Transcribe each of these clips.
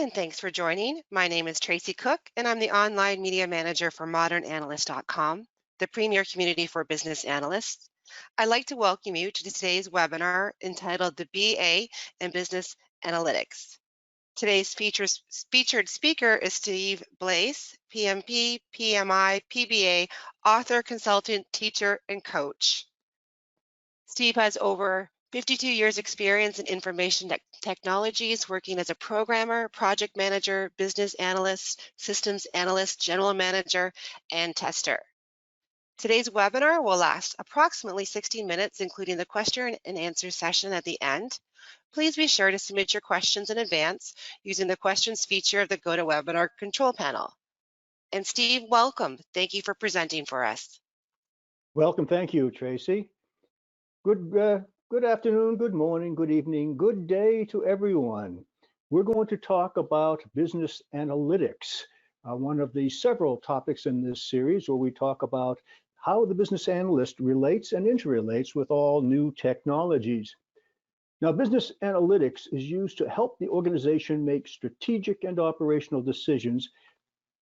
and thanks for joining. My name is Tracy Cook, and I'm the online media manager for ModernAnalyst.com, the premier community for business analysts. I'd like to welcome you to today's webinar entitled The BA in Business Analytics. Today's featured speaker is Steve Blais, PMP, PMI, PBA, author, consultant, teacher, and coach. Steve has over 52 years experience in information technologies, working as a programmer, project manager, business analyst, systems analyst, general manager, and tester. Today's webinar will last approximately 16 minutes, including the question and answer session at the end. Please be sure to submit your questions in advance using the questions feature of the GoToWebinar control panel. And Steve, welcome. Thank you for presenting for us. Welcome. Thank you, Tracy. Good afternoon, good morning, good evening, good day to everyone. We're going to talk about business analytics, one of the several topics in this series where we talk about how the business analyst relates and interrelates with all new technologies. Now, business analytics is used to help the organization make strategic and operational decisions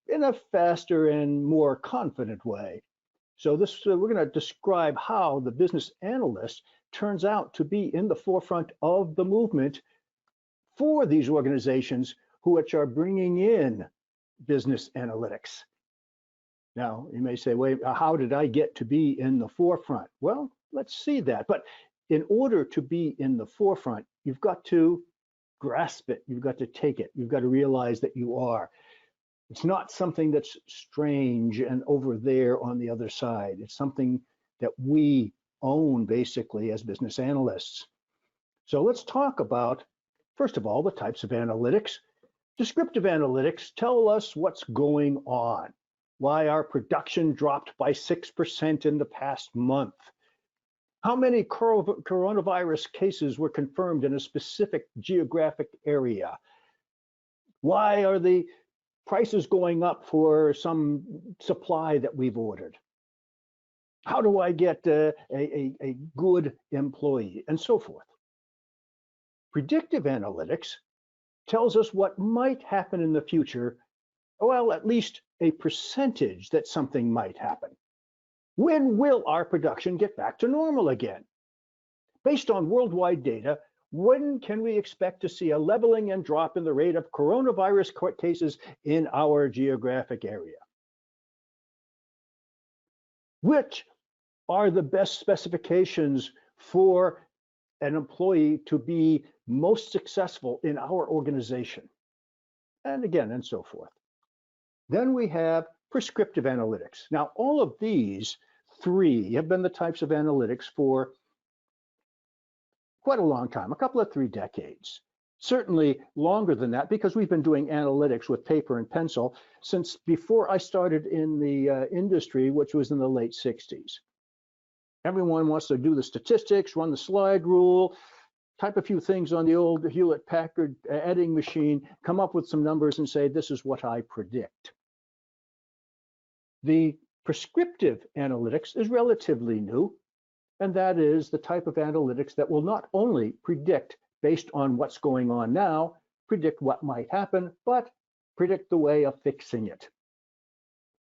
in a faster and more confident way. So we're going to describe how the business analyst turns out to be in the forefront of the movement for these organizations which are bringing in business analytics. Now, you may say, wait, how did I get to be in the forefront? Well, let's see that. But in order to be in the forefront, you've got to grasp it. You've got to take it. You've got to realize that you are. It's not something that's strange and over there on the other side. It's something that we own basically as business analysts. So let's talk about, first of all, the types of analytics. Descriptive analytics tell us what's going on, why our production dropped by 6% in the past month, how many coronavirus cases were confirmed in a specific geographic area, why are the prices going up for some supply that we've ordered? How do I get a good employee, and so forth? Predictive analytics tells us what might happen in the future, well, at least a percentage that something might happen. When will our production get back to normal again? Based on worldwide data, when can we expect to see a leveling and drop in the rate of coronavirus cases in our geographic area? Which are the best specifications for an employee to be most successful in our organization? And again, and so forth. Then we have prescriptive analytics. Now, all of these three have been the types of analytics for quite a long time, a couple of 3 decades, certainly longer than that, because we've been doing analytics with paper and pencil since before I started in the industry, which was in the late 60s. Everyone wants to do the statistics, run the slide rule, type a few things on the old Hewlett-Packard adding machine, come up with some numbers and say, this is what I predict. The prescriptive analytics is relatively new. And that is the type of analytics that will not only predict based on what's going on now, predict what might happen, but predict the way of fixing it.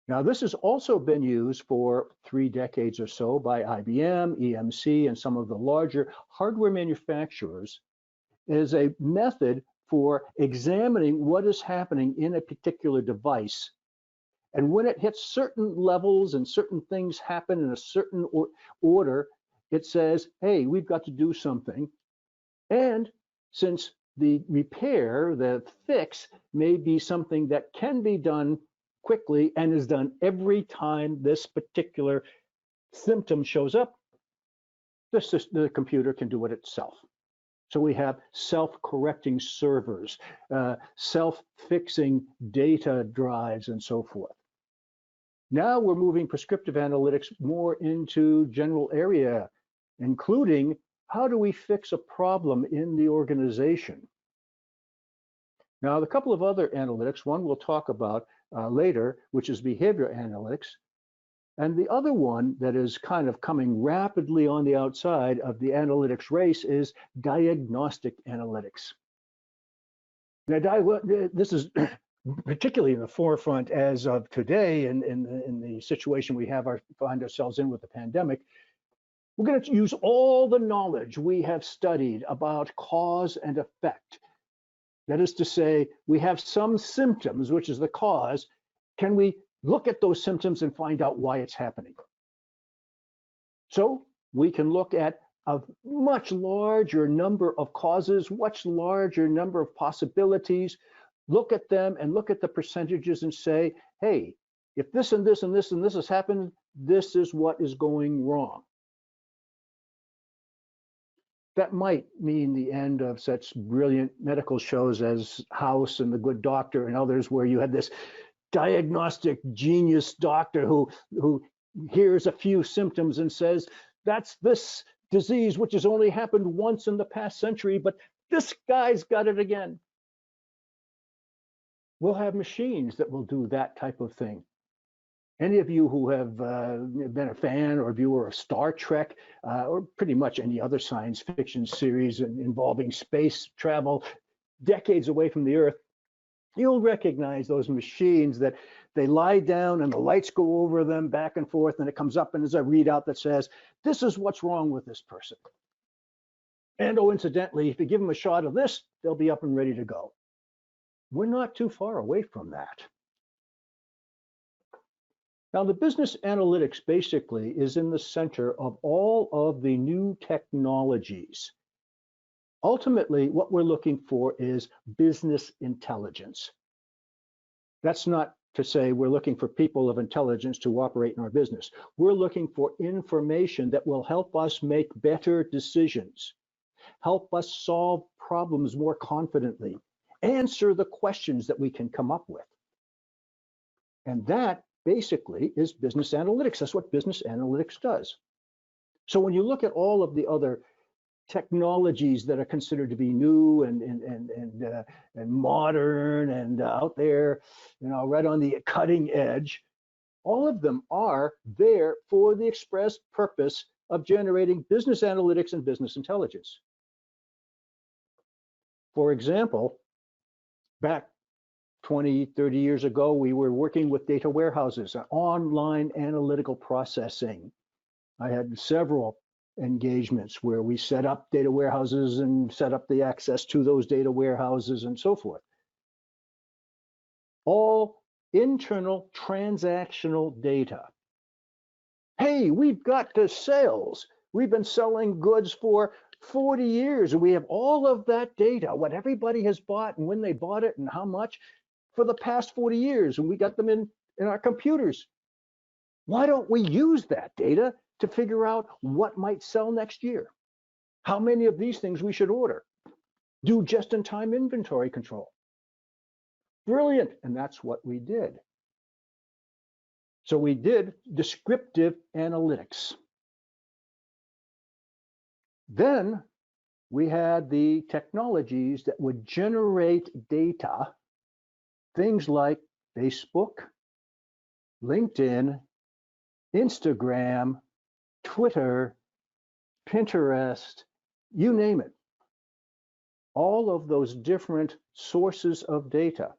Now, this has also been used for 3 decades or so by IBM, EMC, and some of the larger hardware manufacturers as a method for examining what is happening in a particular device. And when it hits certain levels and certain things happen in a certain order, it says, hey, we've got to do something. And since the repair, the fix, may be something that can be done quickly and is done every time this particular symptom shows up, the computer can do it itself. So we have self-correcting servers, self-fixing data drives, and so forth. Now we're moving prescriptive analytics more into general area, including how do we fix a problem in the organization. Now, a couple of other analytics, one we'll talk about later, which is behavior analytics, and the other one that is kind of coming rapidly on the outside of the analytics race is diagnostic analytics. Now, this is particularly in the forefront as of today, in the situation we find ourselves in with the pandemic. We're going to use all the knowledge we have studied about cause and effect. That is to say, we have some symptoms, which is the cause. Can we look at those symptoms and find out why it's happening? So we can look at a much larger number of causes, much larger number of possibilities, look at them and look at the percentages and say, hey, if this and this and this and this has happened, this is what is going wrong. That might mean the end of such brilliant medical shows as House and The Good Doctor and others, where you had this diagnostic genius doctor who hears a few symptoms and says, that's this disease which has only happened once in the past century, but this guy's got it again. We'll have machines that will do that type of thing. Any of you who have been a fan or viewer of Star Trek, or pretty much any other science fiction series involving space travel, decades away from the Earth, you'll recognize those machines that they lie down and the lights go over them back and forth, and it comes up and there's a readout that says, this is what's wrong with this person. And oh, incidentally, if you give them a shot of this, they'll be up and ready to go. We're not too far away from that. Now, the business analytics basically is in the center of all of the new technologies. Ultimately, what we're looking for is business intelligence. That's not to say we're looking for people of intelligence to operate in our business. We're looking for information that will help us make better decisions, help us solve problems more confidently, answer the questions that we can come up with. And that basically is business analytics. That's what business analytics does. So when you look at all of the other technologies that are considered to be new and modern and out there, right on the cutting edge, all of them are there for the express purpose of generating business analytics and business intelligence. For example, back 20, 30 years ago, we were working with data warehouses, online analytical processing. I had several engagements where we set up data warehouses and set up the access to those data warehouses and so forth. All internal transactional data. Hey, we've got the sales. We've been selling goods for 40 years, and we have all of that data, what everybody has bought and when they bought it and how much for the past 40 years, and we got them in our computers. Why don't we use that data to figure out what might sell next year? How many of these things we should order? Do just-in-time inventory control. Brilliant, and that's what we did. So we did descriptive analytics. Then we had the technologies that would generate data, things like Facebook, LinkedIn, Instagram, Twitter, Pinterest, you name it. All of those different sources of data.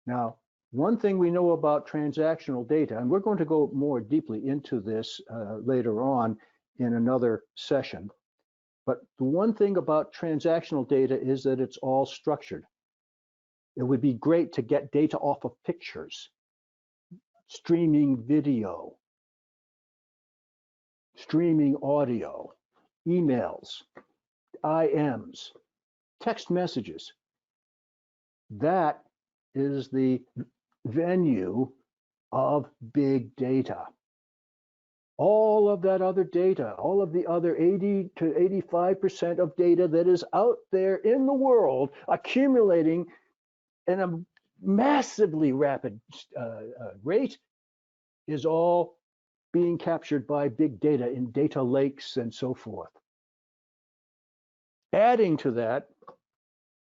Now, one thing we know about transactional data, and we're going to go more deeply into this later on in another session, but the one thing about transactional data is that it's all structured. It would be great to get data off of pictures, streaming video, streaming audio, emails, IMs, text messages. That is the venue of big data. All of that other data, all of the other 80 to 85% of data that is out there in the world accumulating in a massively rapid rate is all being captured by big data in data lakes and so forth. Adding to that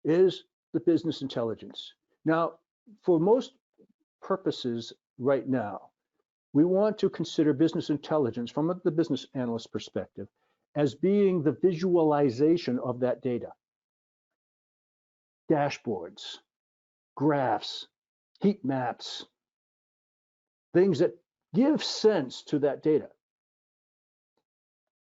is the business intelligence. Now, for most purposes right now, we want to consider business intelligence from the business analyst perspective as being the visualization of that data. dashboards, graphs, heat maps, things that give sense to that data.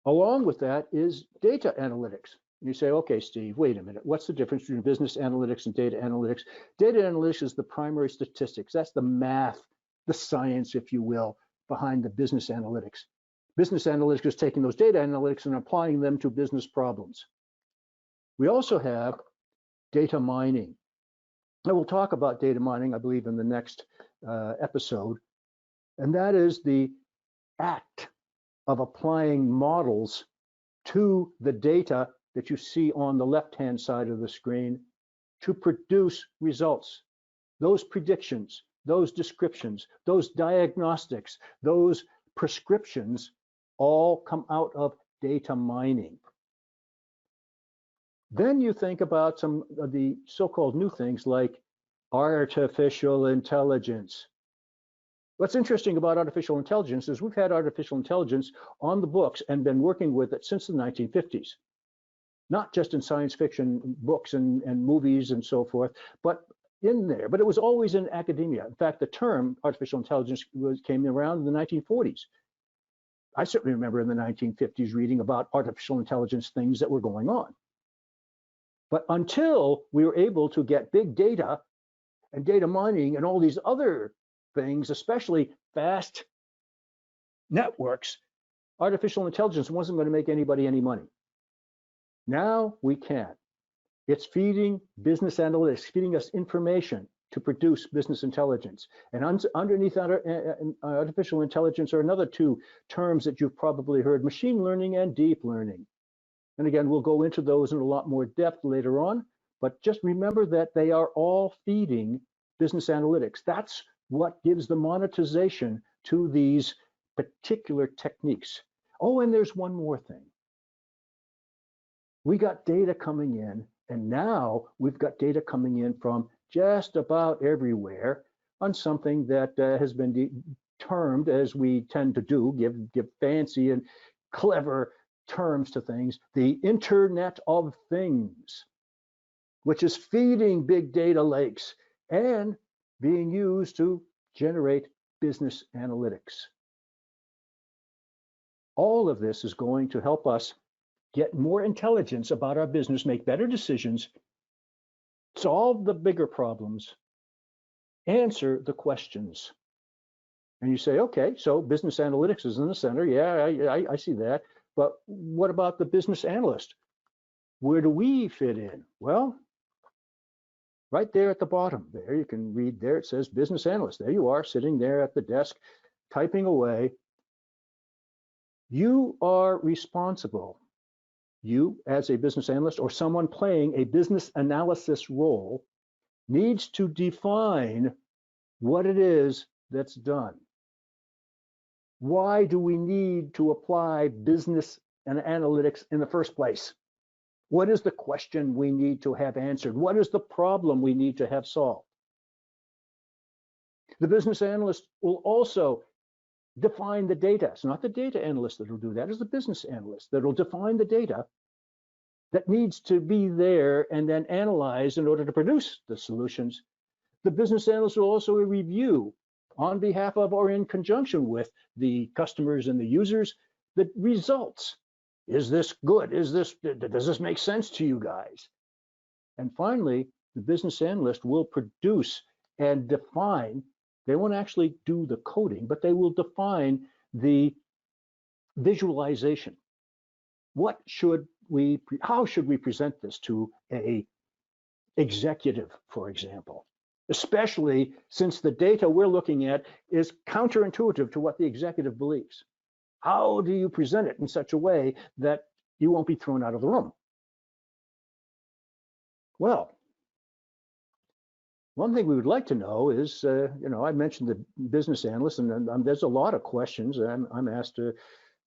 Along with that is data analytics. You say, okay, Steve, wait a minute. What's the difference between business analytics and data analytics? Data analytics is the primary statistics. That's the math, the science, if you will, behind the business analytics. Business analytics is taking those data analytics and applying them to business problems. We also have data mining. And we'll talk about data mining, I believe, in the next episode. And that is the act of applying models to the data that you see on the left-hand side of the screen to produce results. Those predictions, those descriptions, those diagnostics, those prescriptions all come out of data mining. Then you think about some of the so-called new things like artificial intelligence. What's interesting about artificial intelligence is we've had artificial intelligence on the books and been working with it since the 1950s. Not just in science fiction books and movies and so forth, but in there. But it was always in academia. In fact, the term artificial intelligence came around in the 1940s. I certainly remember in the 1950s reading about artificial intelligence things that were going on. But until we were able to get big data and data mining and all these other things, especially fast networks, artificial intelligence wasn't going to make anybody any money. Now we can. It's feeding business analytics, feeding us information to produce business intelligence. And underneath artificial intelligence are another two terms that you've probably heard, machine learning and deep learning. And again, we'll go into those in a lot more depth later on, but just remember that they are all feeding business analytics. That's what gives the monetization to these particular techniques. Oh, and there's one more thing. We got data coming in, and now we've got data coming in from just about everywhere on something that has been termed, as we tend to do, give fancy and clever terms to things, the Internet of Things, which is feeding big data lakes and being used to generate business analytics. All of this is going to help us get more intelligence about our business, make better decisions, solve the bigger problems, answer the questions. And you say, okay, so business analytics is in the center. Yeah, I see that. But what about the business analyst? Where do we fit in? Well, right there at the bottom there, you can read there, it says business analyst. There you are, sitting there at the desk, typing away. You are responsible. You, as a business analyst or someone playing a business analysis role, needs to define what it is that's done. Why do we need to apply business and analytics in the first place? What is the question we need to have answered? What is the problem we need to have solved? The business analyst will also define the data. It's not the data analyst that will do that. It's the business analyst that will define the data that needs to be there and then analyzed in order to produce the solutions. The business analyst will also review on behalf of or in conjunction with the customers and the users the results. Is this good? Does this make sense to you guys? And finally, the business analyst will produce and define. They won't actually do the coding, but they will define the visualization. How should we present this to an executive, for example? Especially since the data we're looking at is counterintuitive to what the executive believes. How do you present it in such a way that you won't be thrown out of the room? Well, one thing we would like to know is, I mentioned the business analyst, and there's a lot of questions I'm asked on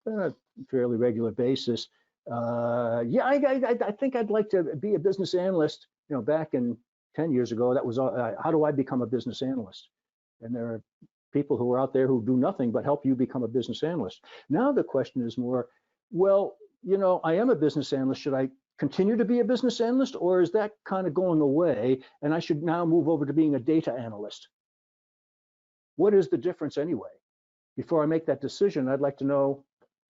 a fairly regular basis. I think I'd like to be a business analyst. Back in 10 years ago, that was how do I become a business analyst? And there are people who are out there who do nothing but help you become a business analyst. Now the question is more, well, I am a business analyst. Should I continue to be a business analyst, or is that kind of going away and I should now move over to being a data analyst? What is the difference anyway? Before I make that decision, I'd like to know,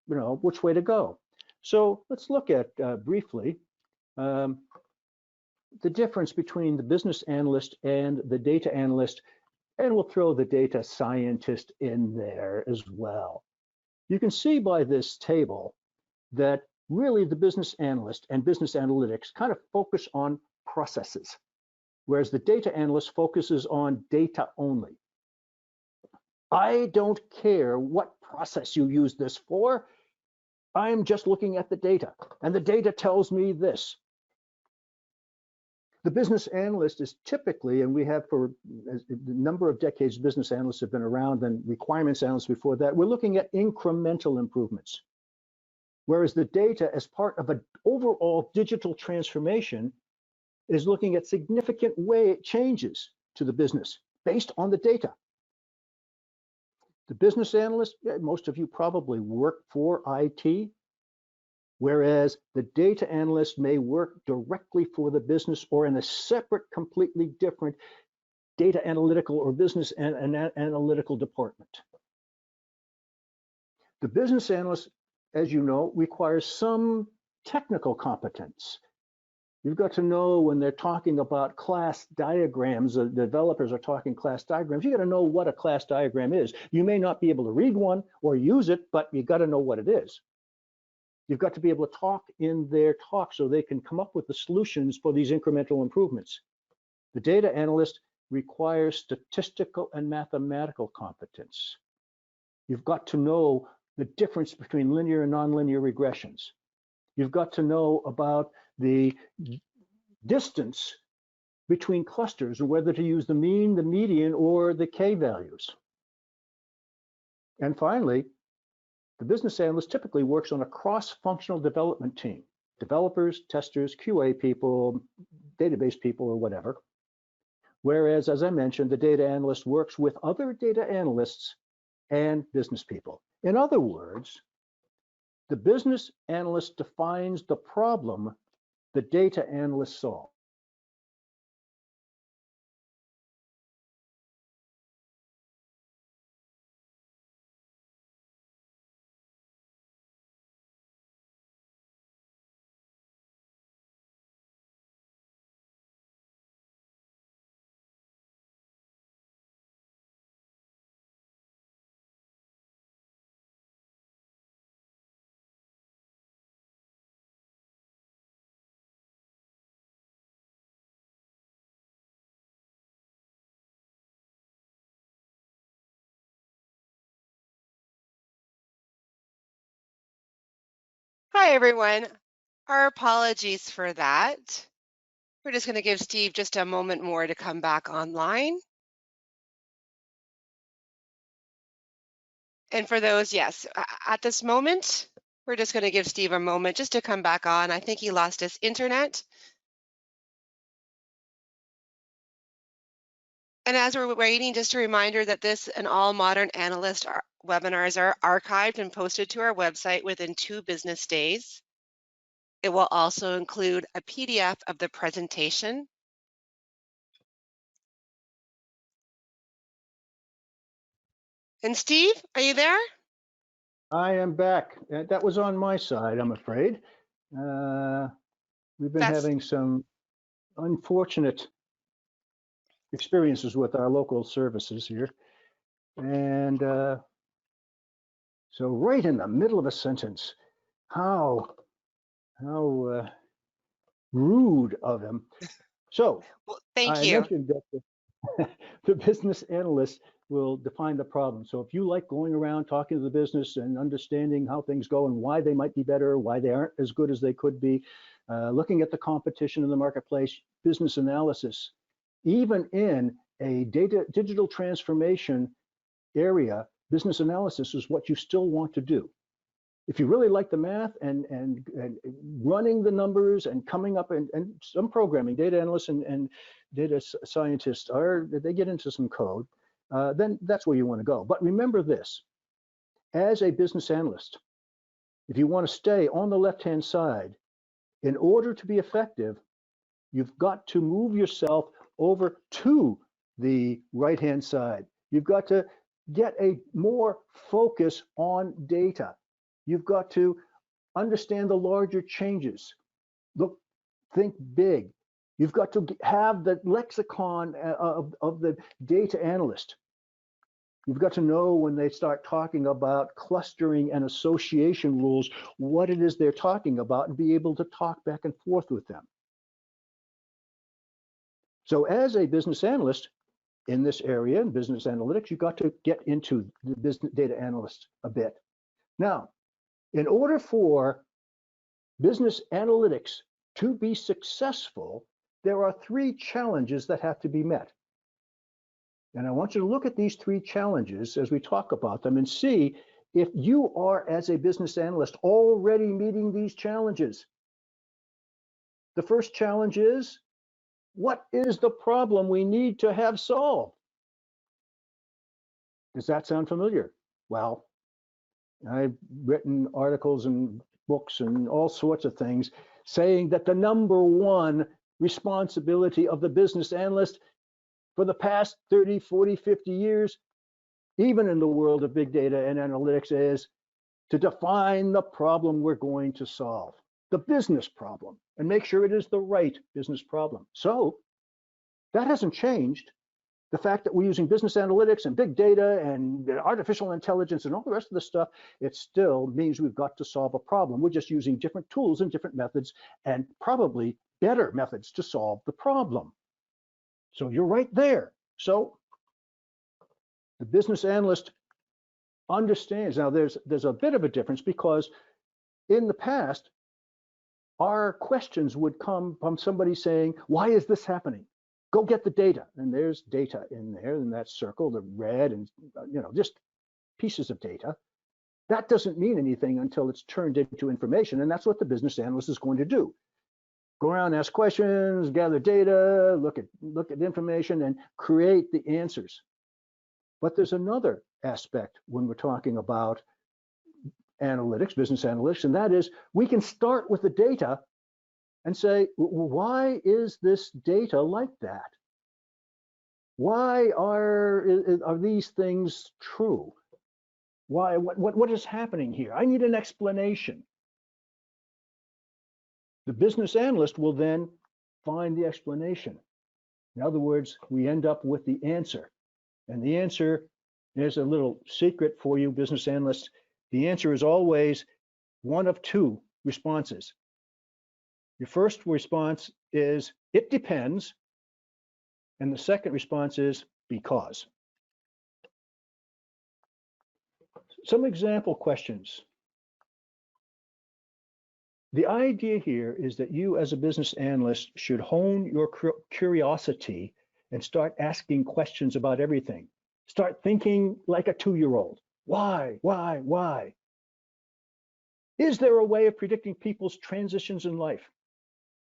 which way to go. So let's look at briefly the difference between the business analyst and the data analyst, and we'll throw the data scientist in there as well. You can see by this table that really the business analyst and business analytics kind of focus on processes, whereas the data analyst focuses on data only. I don't care what process you use this for. I'm just looking at the data, and the data tells me this. The business analyst is typically, and we have for a number of decades, business analysts have been around, and requirements analysts before that, we're looking at incremental improvements. Whereas the data, as part of an overall digital transformation, is looking at significant changes to the business based on the data. The business analyst, most of you probably work for IT, whereas the data analyst may work directly for the business or in a separate, completely different data analytical or business analytical department. The business analyst, as you know, requires some technical competence. You've got to know when they're talking about class diagrams, the developers are talking class diagrams, you got to know what a class diagram is. You may not be able to read one or use it, but you got to know what it is. You've got to be able to talk in their talk so they can come up with the solutions for these incremental improvements. The data analyst requires statistical and mathematical competence. You've got to know the difference between linear and nonlinear regressions. You've got to know about the distance between clusters and whether to use the mean, the median, or the K values. And finally, the business analyst typically works on a cross-functional development team, developers, testers, QA people, database people, or whatever. Whereas, as I mentioned, the data analyst works with other data analysts and business people. In other words, the business analyst defines the problem the data analyst solves. Hi, everyone. Our apologies for that. We're just going to give Steve just a moment more to come back online. And for those, yes, at this moment, we're just going to give Steve a moment just to come back on. I think he lost his internet. And as we're waiting, just a reminder that this and all Modern Analyst webinars are archived and posted to our website within 2 business days. It will also include a PDF of the presentation. And Steve, are you there? I am back. That was on my side, I'm afraid. We've been having some unfortunate experiences with our local services here. And so right in the middle of a sentence, how rude of him. So well, thank I you. mentioned that the business analyst will define the problem. So if you like going around talking to the business and understanding how things go and why they might be better, why they aren't as good as they could be, looking at the competition in the marketplace, business analysis, even in a digital transformation area, business analysis is what you still want to do. If you really like the math and running the numbers and coming up and some programming, data analysts and data scientists they get into some code, then that's where you want to go. But remember this, as a business analyst, if you want to stay on the left-hand side In order to be effective, you've got to move yourself over to the right-hand side. You've got to get a more focus on data. You've got to understand the larger changes. Look, think big. You've got to have the lexicon of the data analyst. You've got to know when they start talking about clustering and association rules, what it is they're talking about, and be able to talk back and forth with them. So as a business analyst in this area, in business analytics, you've got to get into the business data analyst a bit. Now, in order for business analytics to be successful, there are 3 challenges that have to be met. And I want you to look at these 3 challenges as we talk about them and see if you are, as a business analyst, already meeting these challenges. The first challenge is, what is the problem we need to have solved? Does that sound familiar? Well, I've written articles and books and all sorts of things saying that the #1 responsibility of the business analyst for the past 30, 40, 50 years, even in the world of big data and analytics, is to define the problem we're going to solve, the business problem, and make sure it is the right business problem. So that hasn't changed. The fact that we're using business analytics and big data and artificial intelligence and all the rest of the stuff, it still means we've got to solve a problem. We're just using different tools and different methods, and probably better methods to solve the problem. So you're right there. So the business analyst understands. Now there's a bit of a difference, because in the past, our questions would come from somebody saying, why is this happening? Go get the data. And there's data in there, in that circle, the red, and just pieces of data. That doesn't mean anything until it's turned into information, and that's what the business analyst is going to do. Go around, ask questions, gather data, look at information, and create the answers. But there's another aspect when we're talking about analytics, business analytics, and that is we can start with the data and say, why is this data like that? Why are these things true? Why? What is happening here? I need an explanation. The business analyst will then find the explanation. In other words, we end up with the answer. And the answer, there's a little secret for you business analysts. The answer is always one of 2 responses. Your first response is, it depends. And the second response is, because. Some example questions. The idea here is that you, as a business analyst, should hone your curiosity and start asking questions about everything. Start thinking like a 2-year-old. Why? Is there a way of predicting people's transitions in life?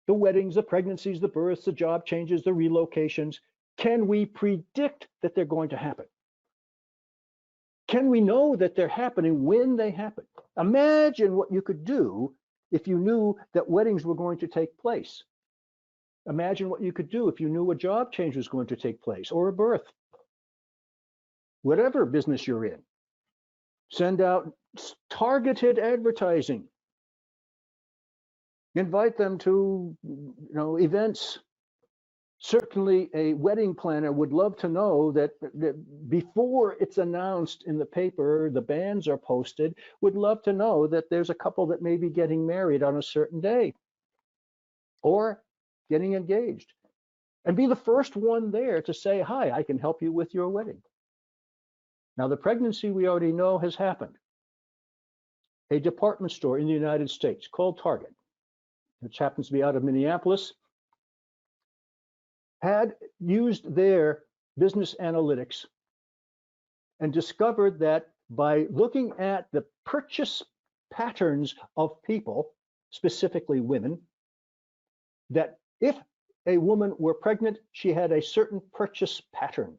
The weddings, the pregnancies, the births, the job changes, the relocations. Can we predict that they're going to happen? Can we know that they're happening when they happen? Imagine what you could do if you knew that weddings were going to take place. Imagine what you could do if you knew a job change was going to take place, or a birth. Whatever business you're in, send out targeted advertising. Invite them to events. Certainly a wedding planner would love to know that before it's announced in the paper, the banns are posted, would love to know that there's a couple that may be getting married on a certain day or getting engaged, and be the first one there to say, hi, I can help you with your wedding. Now, the pregnancy we already know has happened. A department store in the United States called Target, which happens to be out of Minneapolis, had used their business analytics and discovered that by looking at the purchase patterns of people, specifically women, that if a woman were pregnant, she had a certain purchase pattern.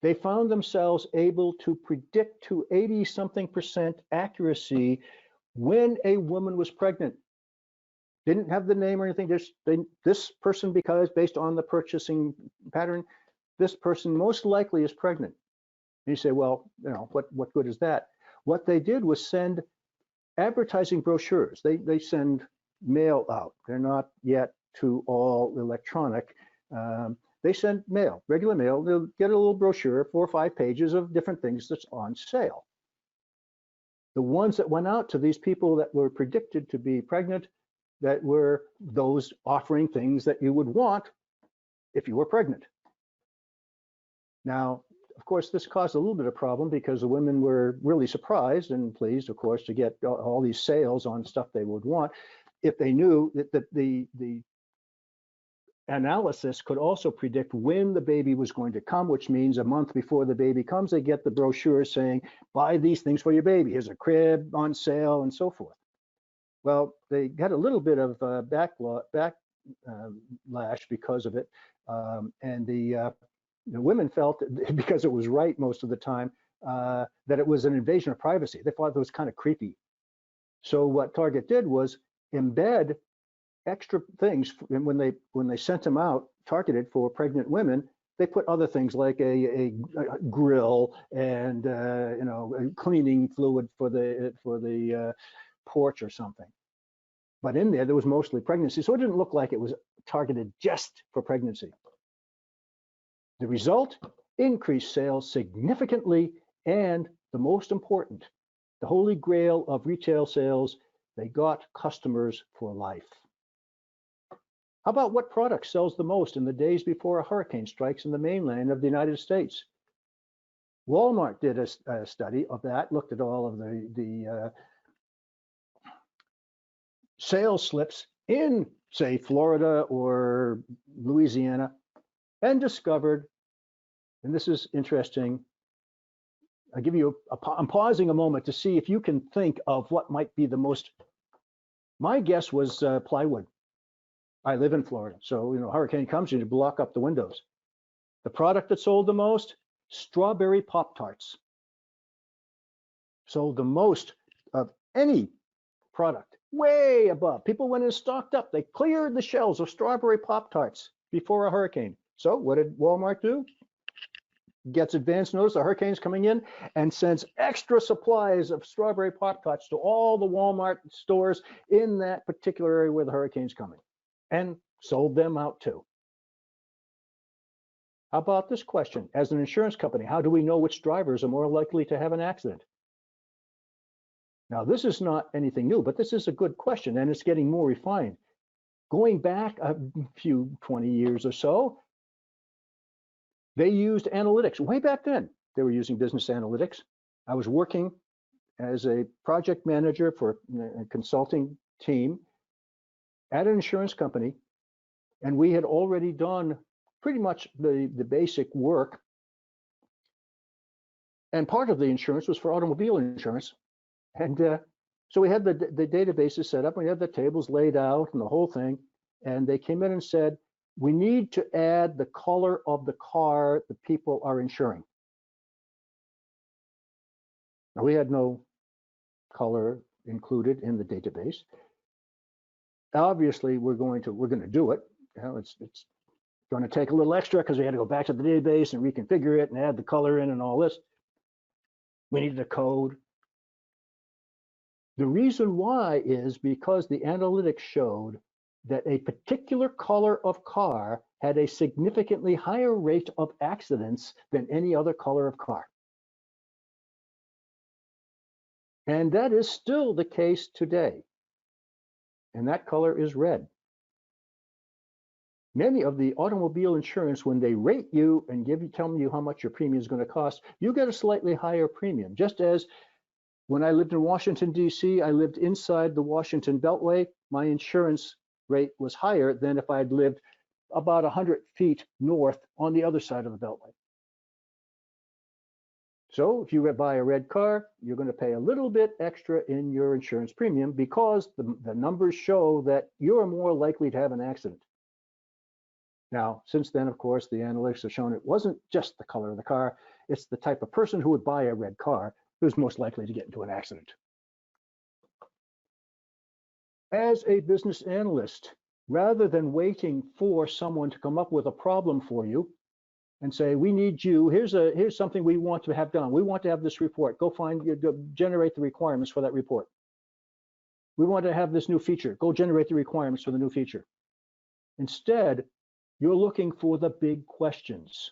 They found themselves able to predict to 80-something% accuracy when a woman was pregnant. didn't have the name or anything. This person, because based on the purchasing pattern, this person most likely is pregnant. And you say, well, what good is that? What they did was send advertising brochures. They send mail out. They're not yet to all electronic. They send mail, regular mail. They'll get a little brochure, 4 or 5 pages of different things that's on sale. The ones that went out to these people that were predicted to be pregnant, that were those offering things that you would want if you were pregnant. Now, of course, this caused a little bit of problem because the women were really surprised and pleased, of course, to get all these sales on stuff they would want if they knew that the analysis could also predict when the baby was going to come, which means a month before the baby comes, they get the brochure saying, buy these things for your baby. Here's a crib on sale and so forth. Well, they got a little bit of backlash because of it. And the women felt, because it was right most of the time, that it was an invasion of privacy. They thought it was kind of creepy. So what Target did was embed extra things, and when they sent them out targeted for pregnant women, they put other things like a grill and cleaning fluid for the porch or something. But in there was mostly pregnancy, so it didn't look like it was targeted just for pregnancy. The result: increased sales significantly, and the most important, the holy grail of retail sales, they got customers for life. How about what product sells the most in the days before a hurricane strikes in the mainland of the United States? Walmart did a study of that, looked at all of the sales slips in, say, Florida or Louisiana, and discovered, and this is interesting, I'm pausing a moment to see if you can think of what might be the most. My guess was plywood. I live in Florida, so hurricane comes, you block up the windows. The product that sold the most: strawberry Pop-Tarts. Sold the most of any product, way above. People went and stocked up. They cleared the shelves of strawberry Pop-Tarts before a hurricane. So what did Walmart do? Gets advance notice a hurricane's coming in and sends extra supplies of strawberry Pop-Tarts to all the Walmart stores in that particular area where the hurricane's coming, and sold them out too. How about this question? As an insurance company, how do we know which drivers are more likely to have an accident? Now, this is not anything new, but this is a good question, and it's getting more refined. Going back a few 20 years or so, they used analytics. Way back then, they were using business analytics. I was working as a project manager for a consulting team at an insurance company, and we had already done pretty much the basic work. And part of the insurance was for automobile insurance. And so we had the databases set up, and we had the tables laid out and the whole thing. And they came in and said, we need to add the color of the car the people are insuring. Now, we had no color included in the database. Obviously, we're going to do it. It's going to take a little extra because we had to go back to the database and reconfigure it and add the color in and all this. We needed a code. The reason why is because the analytics showed that a particular color of car had a significantly higher rate of accidents than any other color of car. And that is still the case today. And that color is red. Many of the automobile insurance, when they rate you and tell you how much your premium is going to cost, you get a slightly higher premium. Just as when I lived in Washington, D.C., I lived inside the Washington Beltway, my insurance rate was higher than if I had lived about 100 feet north on the other side of the Beltway. So if you buy a red car, you're going to pay a little bit extra in your insurance premium because the numbers show that you're more likely to have an accident. Now, since then, of course, the analytics have shown it wasn't just the color of the car, it's the type of person who would buy a red car who's most likely to get into an accident. As a business analyst, rather than waiting for someone to come up with a problem for you and say, we need you, here's something we want to have done. We want to have this report. Go generate the requirements for that report. We want to have this new feature. Go generate the requirements for the new feature. Instead, you're looking for the big questions.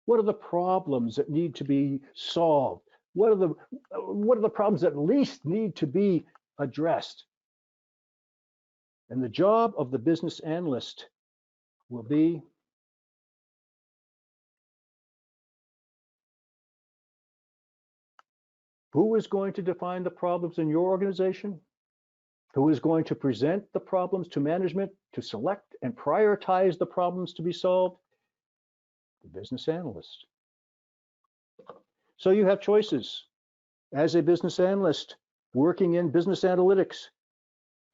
What are the problems that need to be solved? What are the problems that at least need to be addressed? And the job of the business analyst will be who is going to define the problems in your organization? Who is going to present the problems to management to select and prioritize the problems to be solved? The business analyst. So you have choices. As a business analyst working in business analytics,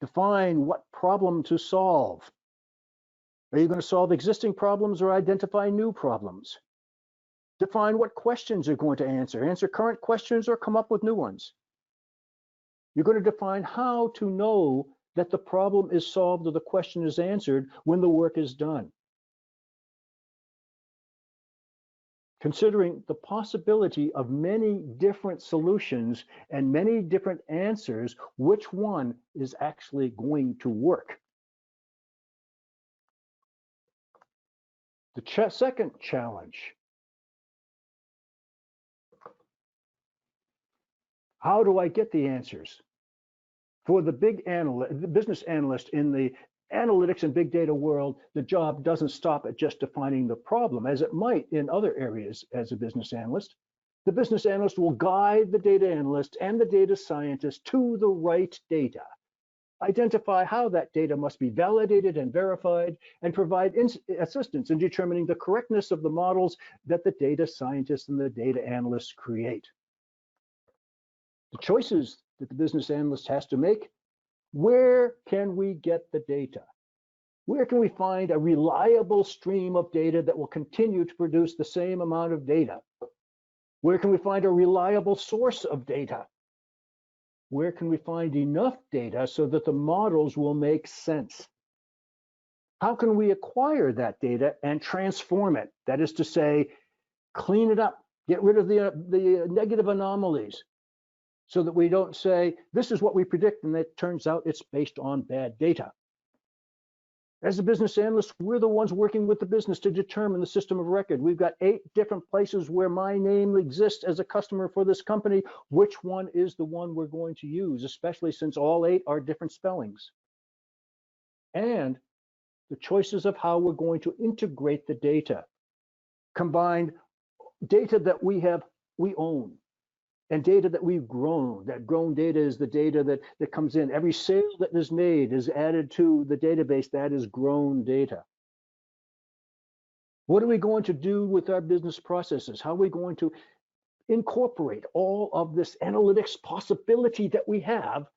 define what problem to solve. Are you going to solve existing problems or identify new problems? Define what questions you're going to answer current questions or come up with new ones. You're going to define how to know that the problem is solved or the question is answered when the work is done. Considering the possibility of many different solutions and many different answers, which one is actually going to work? The second challenge: how do I get the answers? For the business analyst in the analytics and big data world, the job doesn't stop at just defining the problem, as it might in other areas as a business analyst. The business analyst will guide the data analyst and the data scientist to the right data, identify how that data must be validated and verified, and provide assistance in determining the correctness of the models that the data scientists and the data analysts create. The choices that the business analyst has to make: where can we get the data? Where can we find a reliable stream of data that will continue to produce the same amount of data? Where can we find a reliable source of data? Where can we find enough data so that the models will make sense? How can we acquire that data and transform it? That is to say, clean it up, get rid of the negative anomalies, so that we don't say, this is what we predict, and it turns out it's based on bad data. As a business analyst, we're the ones working with the business to determine the system of record. We've got 8 different places where my name exists as a customer for this company. Which one is the one we're going to use, especially since all 8 are different spellings? And the choices of how we're going to integrate the data. Combine data that we own, and data that we've grown. That grown data is the data that comes in. Every sale that is made is added to the database. That is grown data. What are we going to do with our business processes? How are we going to incorporate all of this analytics possibility that we have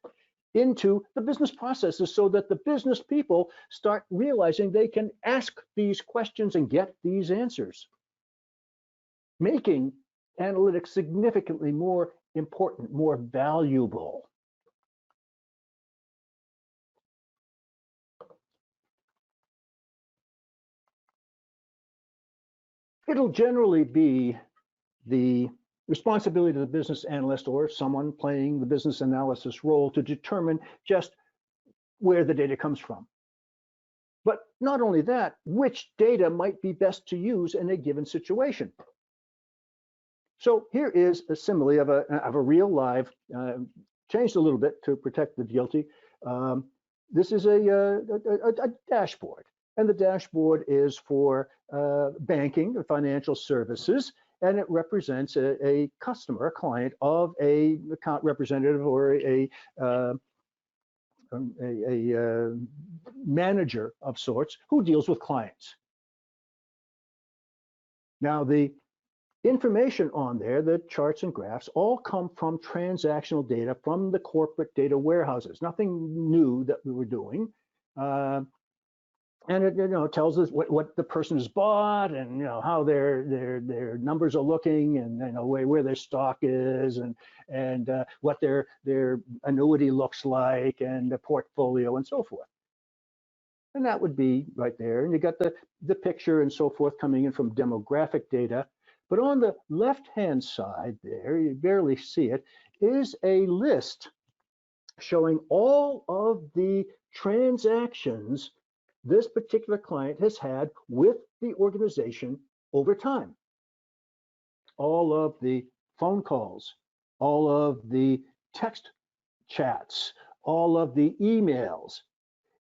into the business processes so that the business people start realizing they can ask these questions and get these answers, making analytics significantly more important, more valuable. It'll generally be the responsibility of the business analyst or someone playing the business analysis role to determine just where the data comes from. But not only that, which data might be best to use in a given situation. So here is a simile of a real live, changed a little bit to protect the guilty. This is a dashboard, and the dashboard is for banking or financial services, and it represents a customer, a client of a account representative or a manager of sorts who deals with clients. Now, the information on there, the charts and graphs, all come from transactional data from the corporate data warehouses. Nothing new that we were doing. And it tells us what the person has bought, and how their numbers are looking, and where their stock is, and what their annuity looks like, and the portfolio, and so forth. And that would be right there. And you got the picture and so forth coming in from demographic data. But on the left-hand side there, you barely see it, is a list showing all of the transactions this particular client has had with the organization over time. All of the phone calls, all of the text chats, all of the emails,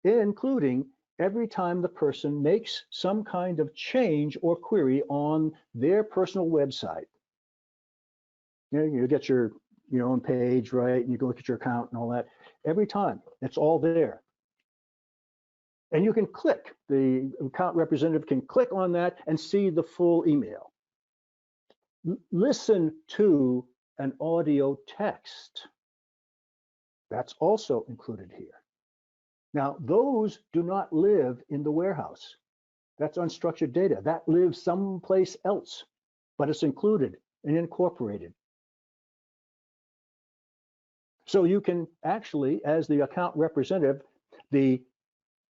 including every time the person makes some kind of change or query on their personal website. You get your own page, right? And you can look at your account and all that. Every time, it's all there. And you can click, the account representative can click on that and see the full email. Listen to an audio text. That's also included here. Now, those do not live in the warehouse. That's unstructured data. That lives someplace else, but it's included and incorporated. So you can actually, as the account representative, the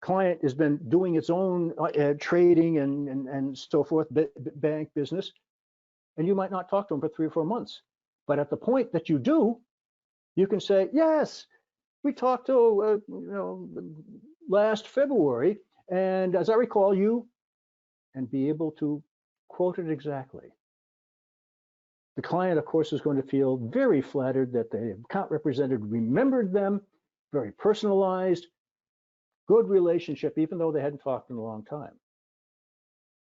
client has been doing its own trading and so forth, bank business, and you might not talk to them for 3 or 4 months. But at the point that you do, you can say, yes, we talked to last February, and as I recall you, and be able to quote it exactly. The client, of course, is going to feel very flattered that the account representative remembered them, very personalized, good relationship, even though they hadn't talked in a long time.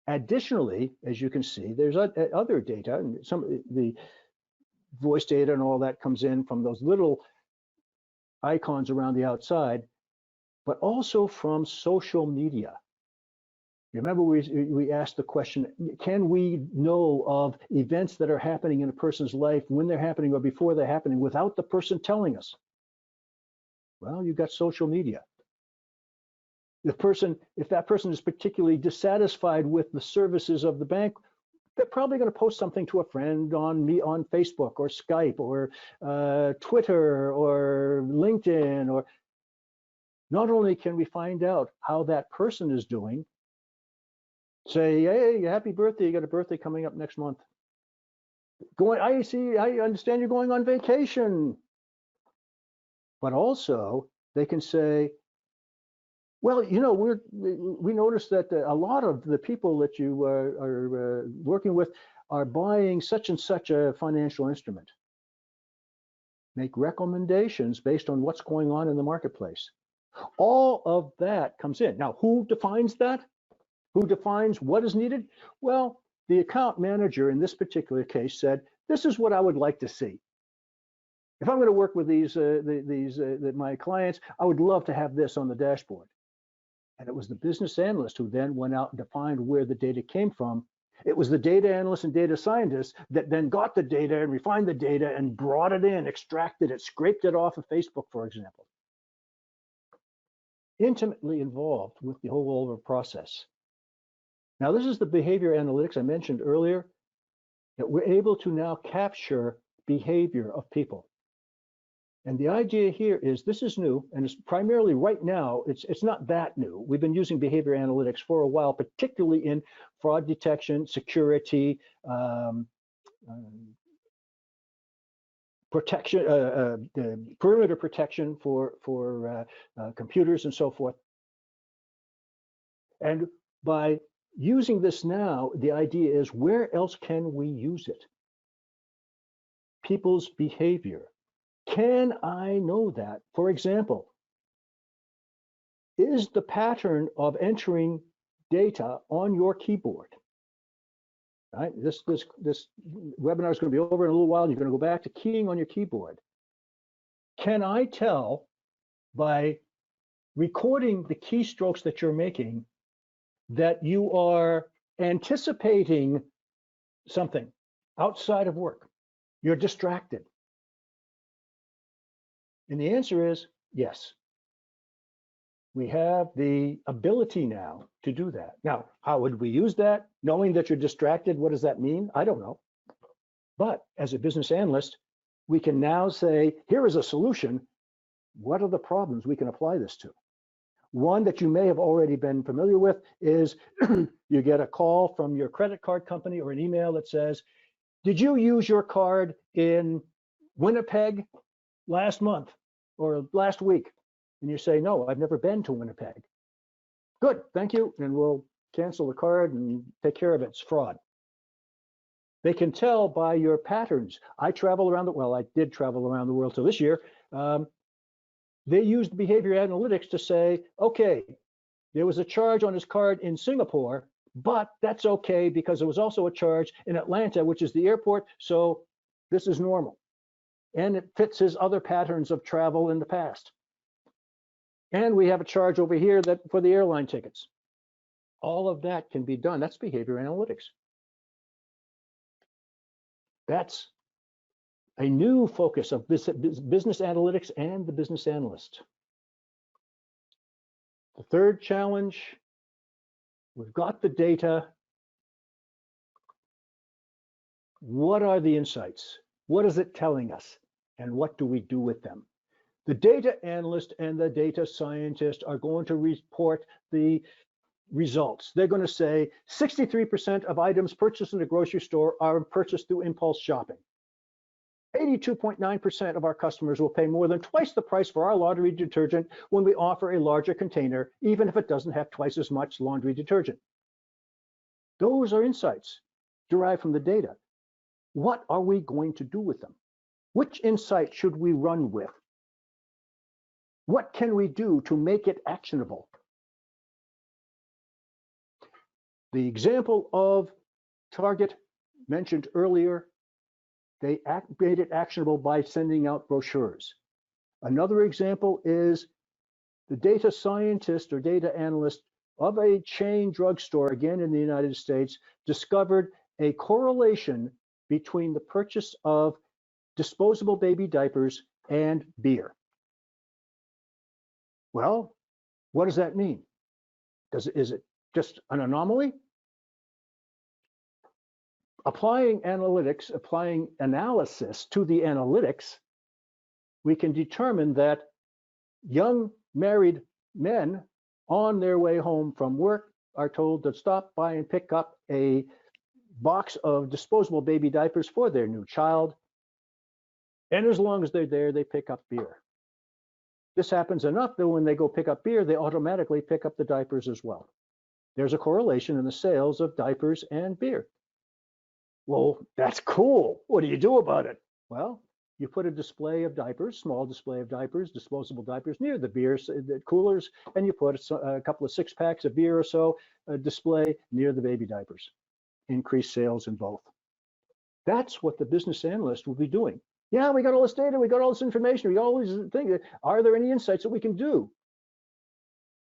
Additionally, as you can see, there's other data, and some of the voice data and all that comes in from those little icons around the outside, but also from social media. Remember, we asked the question, can we know of events that are happening in a person's life when they're happening or before they're happening without the person telling us? Well, you've got social media. If that person is particularly dissatisfied with the services of the bank, they're probably going to post something to a friend on Facebook or Skype or Twitter or LinkedIn. Or not only can we find out how that person is doing, say, hey, happy birthday, you got a birthday coming up next month. I understand you're going on vacation. But also they can say, well, we noticed that a lot of the people that you are working with are buying such and such a financial instrument. Make recommendations based on what's going on in the marketplace. All of that comes in. Now, who defines that? Who defines what is needed? Well, the account manager in this particular case said, this is what I would like to see. If I'm going to work with my clients, I would love to have this on the dashboard. And it was the business analyst who then went out and defined where the data came from. It was the data analyst and data scientist that then got the data and refined the data and brought it in, extracted it, scraped it off of Facebook, for example. Intimately involved with the whole over process. Now, this is the behavior analytics I mentioned earlier, that we're able to now capture behavior of people. And the idea here is this is new, and it's primarily right now, it's not that new. We've been using behavior analytics for a while, particularly in fraud detection, security, protection, perimeter protection for computers and so forth. And by using this now, the idea is where else can we use it? People's behavior. Can I know that? For example, is the pattern of entering data on your keyboard? Right? This webinar is going to be over in a little while. You're going to go back to keying on your keyboard. Can I tell by recording the keystrokes that you're making that you are anticipating something outside of work? You're distracted. And the answer is yes. We have the ability now to do that. Now, how would we use that? Knowing that you're distracted, what does that mean? I don't know. But as a business analyst, we can now say, here is a solution. What are the problems we can apply this to? One that you may have already been familiar with is you get a call from your credit card company or an email that says, did you use your card in Winnipeg last month or last week? And you say, no, I've never been to Winnipeg. Good, thank you. And we'll cancel the card and take care of it. It's fraud. They can tell by your patterns. I travel around well, I did travel around the world till this year. They used behavior analytics to say, okay, there was a charge on his card in Singapore, but that's okay because there was also a charge in Atlanta, which is the airport. So this is normal. And it fits his other patterns of travel in the past. And we have a charge over here that for the airline tickets. All of that can be done. That's behavior analytics. That's a new focus of business analytics and the business analyst. The third challenge, we've got the data. What are the insights? What is it telling us? And what do we do with them? The data analyst and the data scientist are going to report the results. They're going to say 63% of items purchased in the grocery store are purchased through impulse shopping. 82.9% of our customers will pay more than twice the price for our laundry detergent when we offer a larger container, even if it doesn't have twice as much laundry detergent. Those are insights derived from the data. What are we going to do with them? Which insight should we run with? What can we do to make it actionable? The example of Target mentioned earlier, they made it actionable by sending out brochures. Another example is the data scientist or data analyst of a chain drugstore, again in the United States, discovered a correlation between the purchase of disposable baby diapers and beer. Well, what does that mean? Is it just an anomaly? Applying analytics, applying analysis to the analytics, we can determine that young married men on their way home from work are told to stop by and pick up a box of disposable baby diapers for their new child. And as long as they're there, they pick up beer. This happens enough that when they go pick up beer, they automatically pick up the diapers as well. There's a correlation in the sales of diapers and beer. Well, that's cool. What do you do about it? Well, you put a display of diapers, small display of diapers, disposable diapers near the beer the coolers, and you put a couple of 6-packs of beer or so display near the baby diapers. Increase sales in both. That's what the business analyst will be doing. Yeah, we got all this data, we got all this information, we got all these things. Are there any insights that we can do?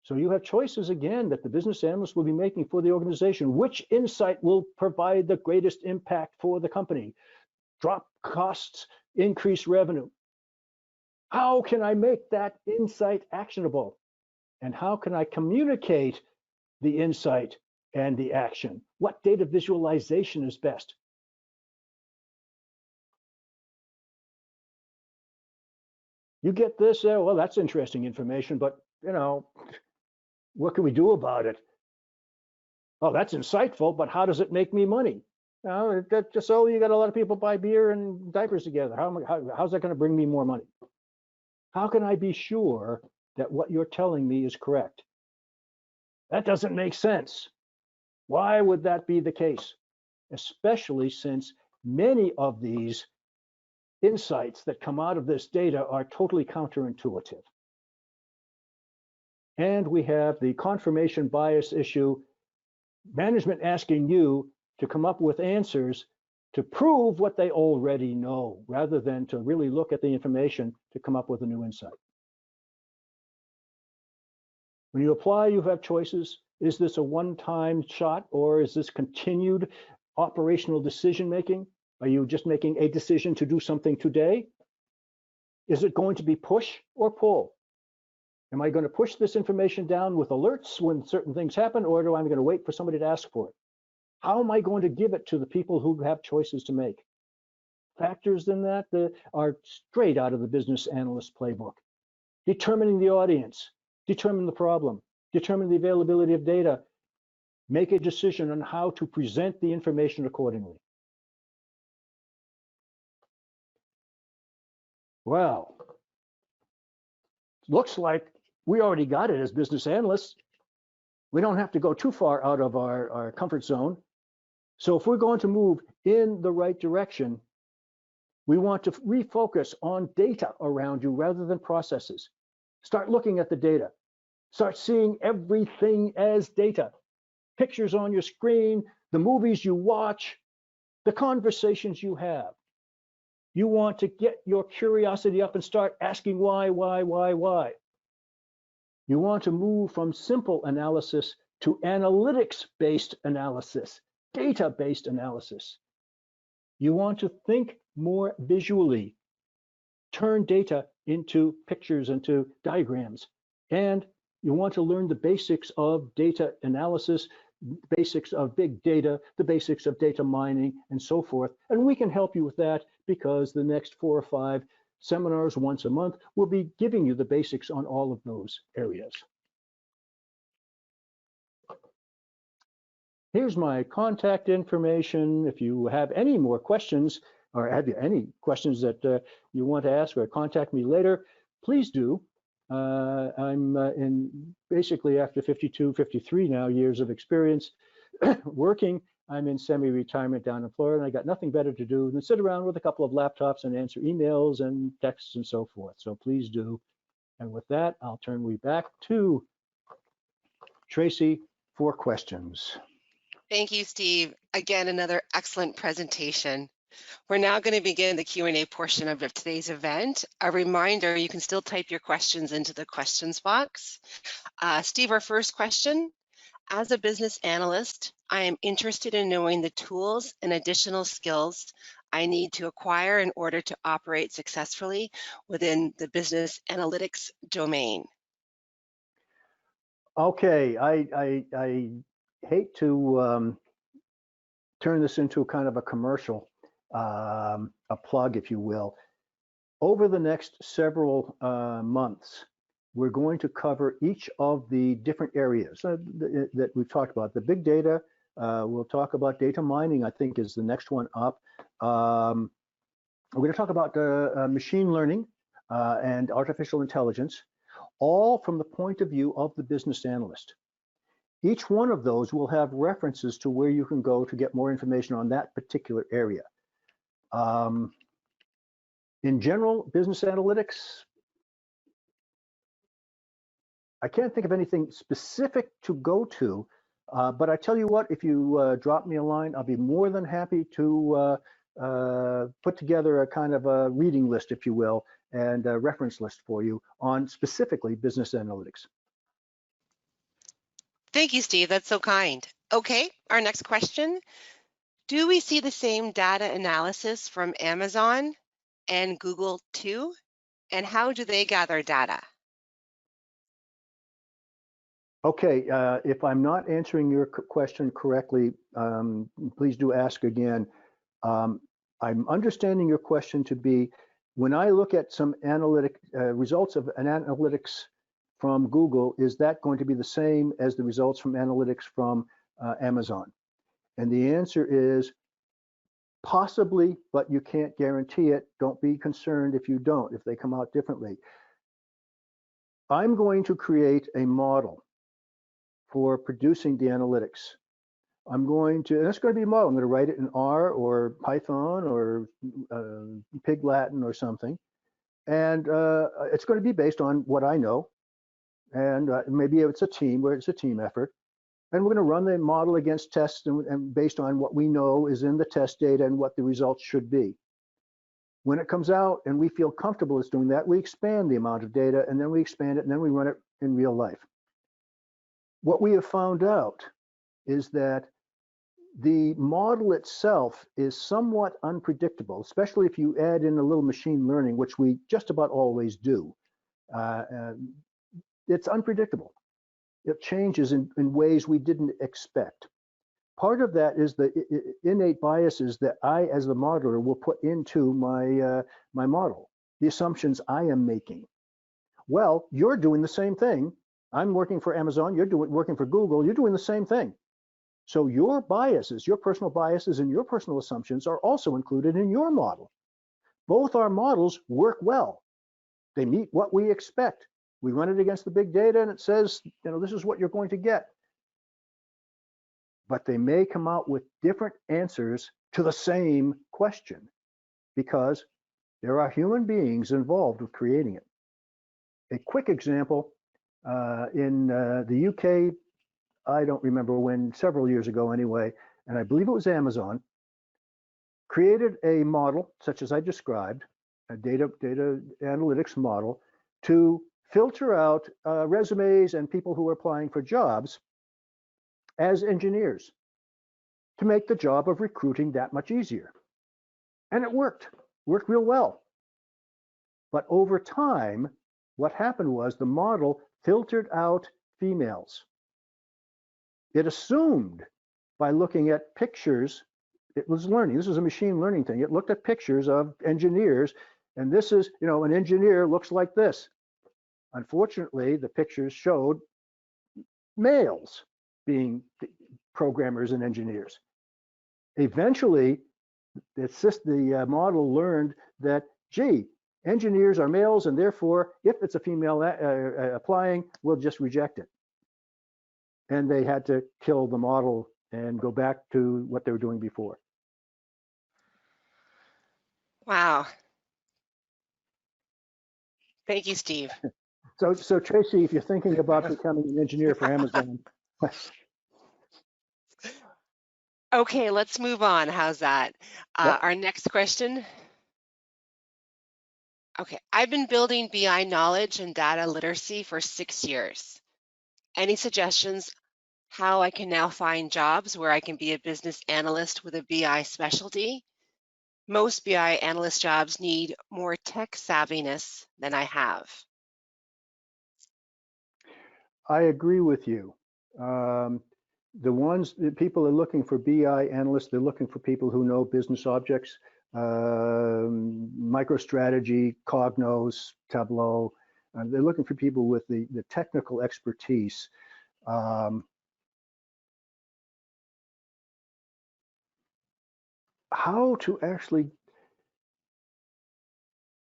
So you have choices again that the business analyst will be making for the organization. Which insight will provide the greatest impact for the company? Drop costs, increase revenue. How can I make that insight actionable? And how can I communicate the insight and the action? What data visualization is best? You get this, well, that's interesting information, but what can we do about it? Oh, that's insightful, but how does it make me money? Just so you got a lot of people buy beer and diapers together. How's that going to bring me more money? How can I be sure that what you're telling me is correct? That doesn't make sense. Why would that be the case? Especially since many of these insights that come out of this data are totally counterintuitive. And we have the confirmation bias issue, management asking you to come up with answers to prove what they already know, rather than to really look at the information to come up with a new insight. When you apply, you have choices. Is this a one-time shot, or is this continued operational decision making? Are you just making a decision to do something today? Is it going to be push or pull? Am I going to push this information down with alerts when certain things happen, or am I going to wait for somebody to ask for it? How am I going to give it to the people who have choices to make? Factors in that are straight out of the business analyst playbook. Determining the audience, determine the problem, determine the availability of data, make a decision on how to present the information accordingly. Well, looks like we already got it as business analysts. We don't have to go too far out of our comfort zone. So if we're going to move in the right direction, we want to refocus on data around you rather than processes. Start looking at the data. Start seeing everything as data. Pictures on your screen, the movies you watch, the conversations you have. You want to get your curiosity up and start asking why. You want to move from simple analysis to analytics-based analysis, data-based analysis. You want to think more visually, turn data into pictures, into diagrams, and you want to learn the basics of data analysis, basics of big data, the basics of data mining, and so forth. And we can help you with that because the next 4 or 5 seminars once a month will be giving you the basics on all of those areas. Here's my contact information. If you have any more questions or have any questions that you want to ask or contact me later, please do. I'm in basically after 52, 53 now years of experience working. I'm in semi-retirement down in Florida, and I got nothing better to do than sit around with a couple of laptops and answer emails and texts and so forth. So please do. And with that, I'll turn we back to Tracy for questions. Thank you, Steve. Again, another excellent presentation. We're now going to begin the Q&A portion of today's event. A reminder, you can still type your questions into the questions box. Steve, our first question. As a business analyst, I am interested in knowing the tools and additional skills I need to acquire in order to operate successfully within the business analytics domain. Okay, I hate to turn this into kind of a commercial, a plug, if you will. Over the next several months, we're going to cover each of the different areas that we've talked about. The big data, we'll talk about data mining, I think is the next one up. We're going to talk about machine learning and artificial intelligence, all from the point of view of the business analyst. Each one of those will have references to where you can go to get more information on that particular area. In general, business analytics, I can't think of anything specific to go to, but I tell you what, if you drop me a line, I'll be more than happy to put together a kind of a reading list, if you will, and a reference list for you on specifically business analytics. Thank you, Steve. That's so kind. Okay, our next question. Do we see the same data analysis from Amazon and Google too? And how do they gather data? Okay, if I'm not answering your question correctly, please do ask again. I'm understanding your question to be, when I look at some analytic results of an analytics from Google, is that going to be the same as the results from analytics from Amazon? And the answer is possibly, but you can't guarantee it. Don't be concerned if you don't, if they come out differently. I'm going to create a model for producing the analytics. I'm going to, and it's going to be a model. I'm going to write it in R or Python or Pig Latin or something. And it's going to be based on what I know. And maybe it's a team where it's a team effort. And we're going to run the model against tests and based on what we know is in the test data and what the results should be. When it comes out and we feel comfortable as doing that, we expand the amount of data and then we expand it and then we run it in real life. What we have found out is that the model itself is somewhat unpredictable, especially if you add in a little machine learning, which we just about always do. it's unpredictable. It changes in ways we didn't expect. Part of that is the innate biases that I, as the modeler, will put into my model, the assumptions I am making. Well, you're doing the same thing. I'm working for Amazon, you're working for Google, you're doing the same thing. So your biases, your personal biases and your personal assumptions are also included in your model. Both our models work well. They meet what we expect. We run it against the big data and it says, this is what you're going to get. But they may come out with different answers to the same question because there are human beings involved with creating it. A quick example, in the UK, I don't remember when, several years ago anyway, and I believe it was Amazon, created a model such as I described, a data analytics model, to filter out resumes and people who are applying for jobs as engineers to make the job of recruiting that much easier. And it worked real well. But over time, what happened was the model filtered out females. It assumed by looking at pictures, it was learning. This is a machine learning thing. It looked at pictures of engineers, and this is, an engineer looks like this. Unfortunately, the pictures showed males being programmers and engineers. Eventually, the model learned that, gee, engineers are males, and therefore, if it's a female applying, we'll just reject it. And they had to kill the model and go back to what they were doing before. Wow. Thank you, Steve. So Tracy, if you're thinking about becoming an engineer for Amazon. Okay, let's move on. How's that? Yep. Our next question. Okay, I've been building BI knowledge and data literacy for 6 years. Any suggestions how I can now find jobs where I can be a business analyst with a BI specialty? Most BI analyst jobs need more tech savviness than I have. I agree with you. The people are looking for BI analysts, they're looking for people who know business objects, MicroStrategy, Cognos, Tableau. They're looking for people with the technical expertise. How to actually,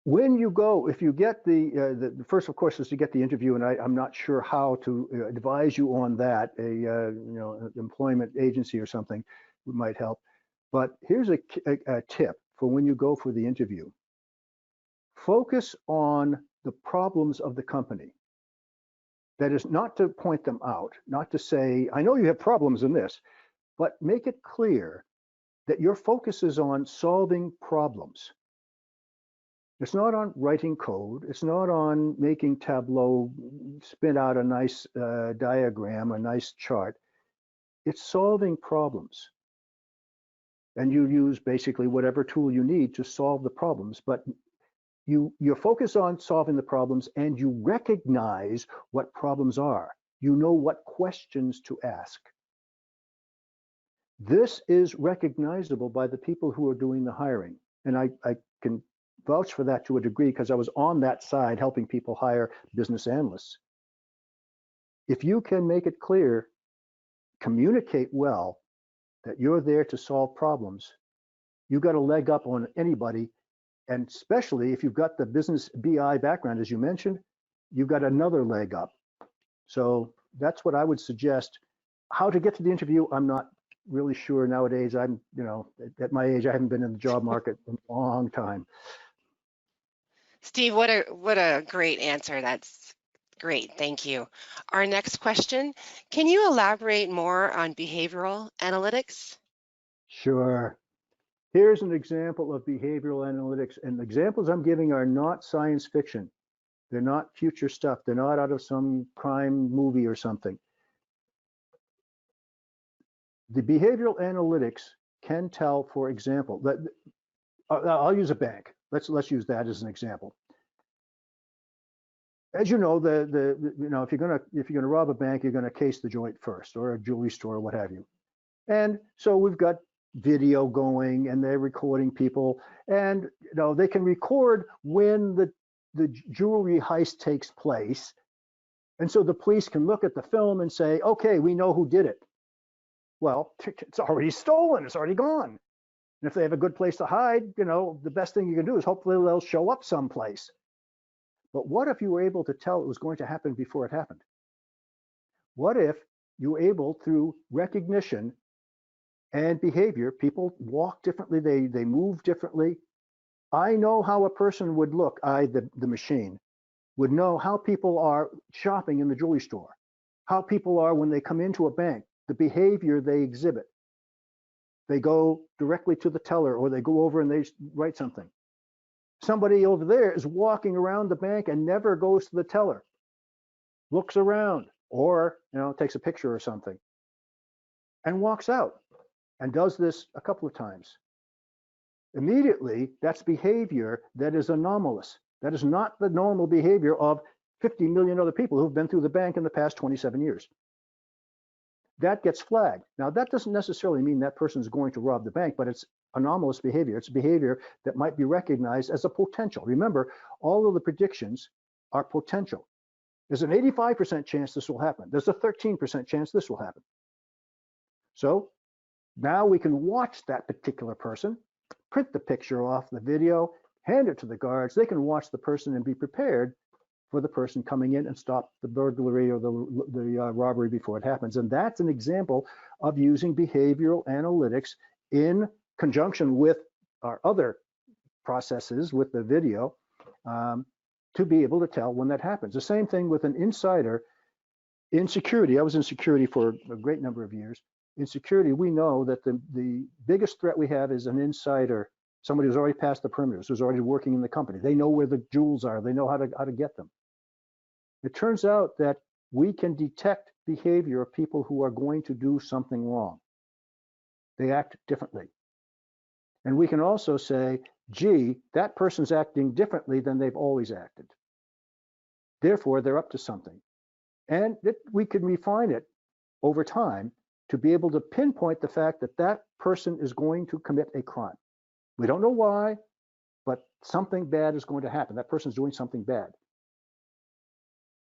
when you go, if you get the first, of course, is to get the interview, and I'm not sure how to advise you on that. An employment agency or something might help. But here's a tip for when you go for the interview. Focus on the problems of the company. That is not to point them out, not to say, I know you have problems in this, but make it clear that your focus is on solving problems. It's not on writing code. It's not on making Tableau spit out a nice diagram, a nice chart. It's solving problems. And you use basically whatever tool you need to solve the problems, but you're focused on solving the problems and you recognize what problems are. You know what questions to ask. This is recognizable by the people who are doing the hiring. And I can vouch for that to a degree because I was on that side helping people hire business analysts. If you can make it clear, communicate well that you're there to solve problems, you've got a leg up on anybody. And especially if you've got the business BI background, as you mentioned, you've got another leg up. So that's what I would suggest. How to get to the interview, I'm not really sure nowadays. I'm, at my age, I haven't been in the job market in a long time. Steve, what a great answer. That's great. Thank you. Our next question, can you elaborate more on behavioral analytics? Sure. Here's an example of behavioral analytics, and the examples I'm giving are not science fiction. They're not future stuff. They're not out of some crime movie or something. The behavioral analytics can tell, for example, that I'll use a bank. Let's use that as an example. as you know, if you're gonna rob a bank, you're gonna case the joint first, or a jewelry store, or what have you. And so we've got video going, and they're recording people, and they can record when the jewelry heist takes place, and so the police can look at the film and say, okay, we know who did it. Well, it's already stolen, it's already gone. And if they have a good place to hide, the best thing you can do is hopefully they'll show up someplace. But what if you were able to tell it was going to happen before it happened? What if you were able, through recognition and behavior, people walk differently, they move differently. I know how a person would look, the machine, would know how people are shopping in the jewelry store, how people are when they come into a bank, the behavior they exhibit. They go directly to the teller, or they go over and they write something. Somebody over there is walking around the bank and never goes to the teller, looks around, or takes a picture or something, and walks out, and does this a couple of times. Immediately, that's behavior that is anomalous. That is not the normal behavior of 50 million other people who've been through the bank in the past 27 years. That gets flagged. Now, that doesn't necessarily mean that person is going to rob the bank, but it's anomalous behavior. It's behavior that might be recognized as a potential. Remember, all of the predictions are potential. There's an 85% chance this will happen. There's a 13% chance this will happen. So now we can watch that particular person, print the picture off the video, hand it to the guards. They can watch the person and be prepared for the person coming in and stop the burglary or the robbery before it happens. And that's an example of using behavioral analytics in conjunction with our other processes with the video to be able to tell when that happens. The same thing with an insider in security. I was in security for a great number of years. In security, we know that the biggest threat we have is an insider, somebody who's already passed the perimeters, who's already working in the company. They know where the jewels are. They know how to get them. It turns out that we can detect behavior of people who are going to do something wrong. They act differently. And we can also say, gee, that person's acting differently than they've always acted. Therefore, they're up to something. And we can refine it over time to be able to pinpoint the fact that that person is going to commit a crime. We don't know why, but something bad is going to happen. That person's doing something bad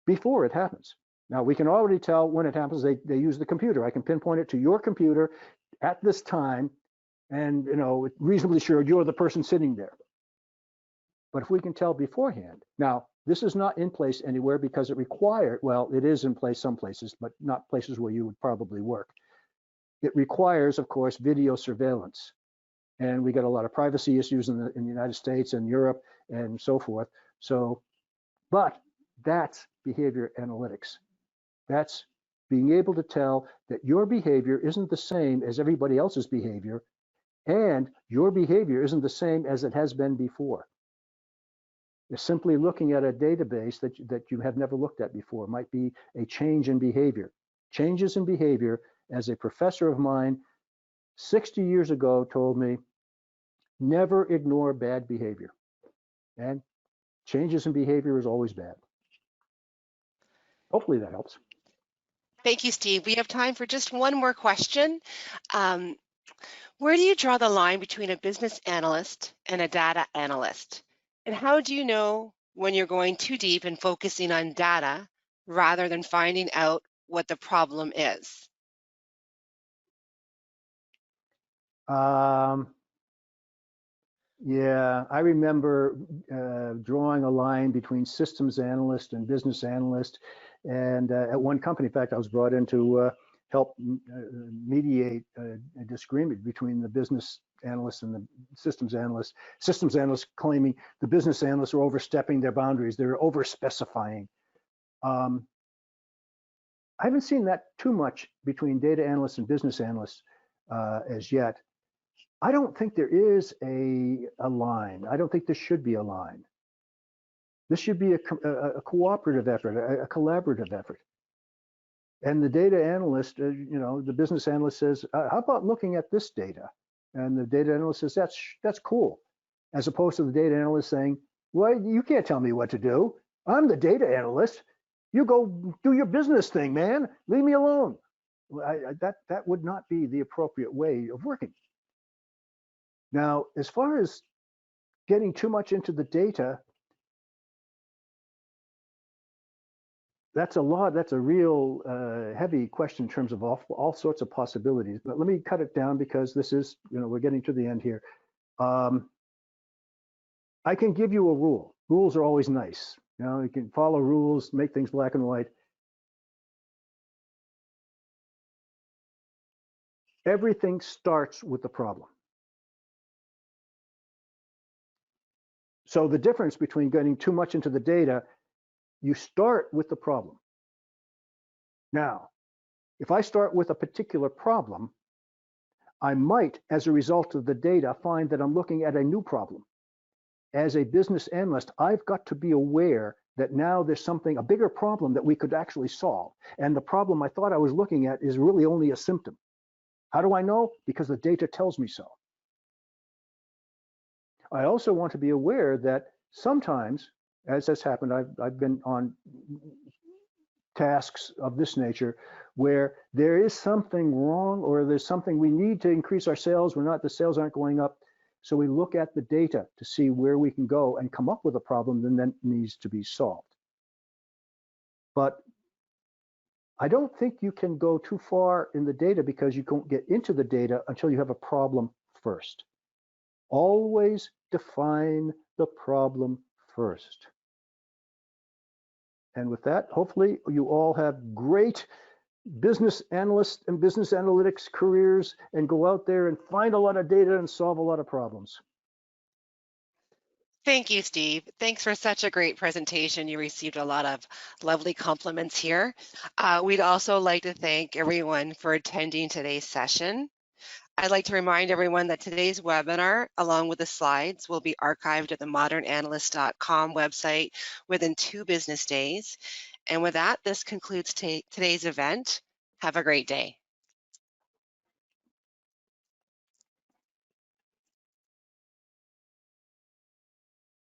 before it happens. Now, we can already tell when it happens. They use the computer. I can pinpoint it to your computer at this time, and reasonably sure you're the person sitting there. But if we can tell beforehand, now this is not in place anywhere because it required, well, it is in place some places, but not places where you would probably work. It requires, of course, video surveillance. And we got a lot of privacy issues in the United States and Europe and so forth. So, but that's behavior analytics. That's being able to tell that your behavior isn't the same as everybody else's behavior, and your behavior isn't the same as it has been before. It's simply looking at a database that you have never looked at before. It might be a change in behavior. Changes in behavior, as a professor of mine 60 years ago told me, never ignore bad behavior. And changes in behavior is always bad. Hopefully that helps. Thank you, Steve. We have time for just one more question. Where do you draw the line between a business analyst and a data analyst? And how do you know when you're going too deep and focusing on data rather than finding out what the problem is? Yeah, I remember drawing a line between systems analyst and business analyst. And at one company, in fact, I was brought in to help mediate a disagreement between the business analysts and the systems analysts. Systems analysts claiming the business analysts are overstepping their boundaries. They're over-specifying. I haven't seen that too much between data analysts and business analysts as yet. I don't think there is a line. I don't think there should be a line. This should be a cooperative effort, a collaborative effort. And the data analyst, the business analyst says, how about looking at this data? And the data analyst says, that's cool. As opposed to the data analyst saying, well, you can't tell me what to do. I'm the data analyst. You go do your business thing, man. Leave me alone. That would not be the appropriate way of working. Now, as far as getting too much into the data, that's a real heavy question in terms of all sorts of possibilities. But let me cut it down because this is, we're getting to the end here. I can give you a rule. Rules are always nice. You can follow rules, make things black and white. Everything starts with the problem. So the difference between getting too much into the data, you start with the problem. Now, if I start with a particular problem, I might, as a result of the data, find that I'm looking at a new problem. As a business analyst, I've got to be aware that now there's a bigger problem that we could actually solve. And the problem I thought I was looking at is really only a symptom. How do I know? Because the data tells me so. I also want to be aware that sometimes, as has happened, I've been on tasks of this nature where there is something wrong or there's something we need to increase our sales. The sales aren't going up. So we look at the data to see where we can go and come up with a problem that then needs to be solved. But I don't think you can go too far in the data because you can't get into the data until you have a problem first. Always define the problem first. And with that, hopefully you all have great business analyst and business analytics careers and go out there and find a lot of data and solve a lot of problems. Thank you, Steve. Thanks for such a great presentation. You received a lot of lovely compliments here. We'd also like to thank everyone for attending today's session. I'd like to remind everyone that today's webinar, along with the slides, will be archived at the ModernAnalyst.com website within 2 business days. And with that, this concludes today's event. Have a great day.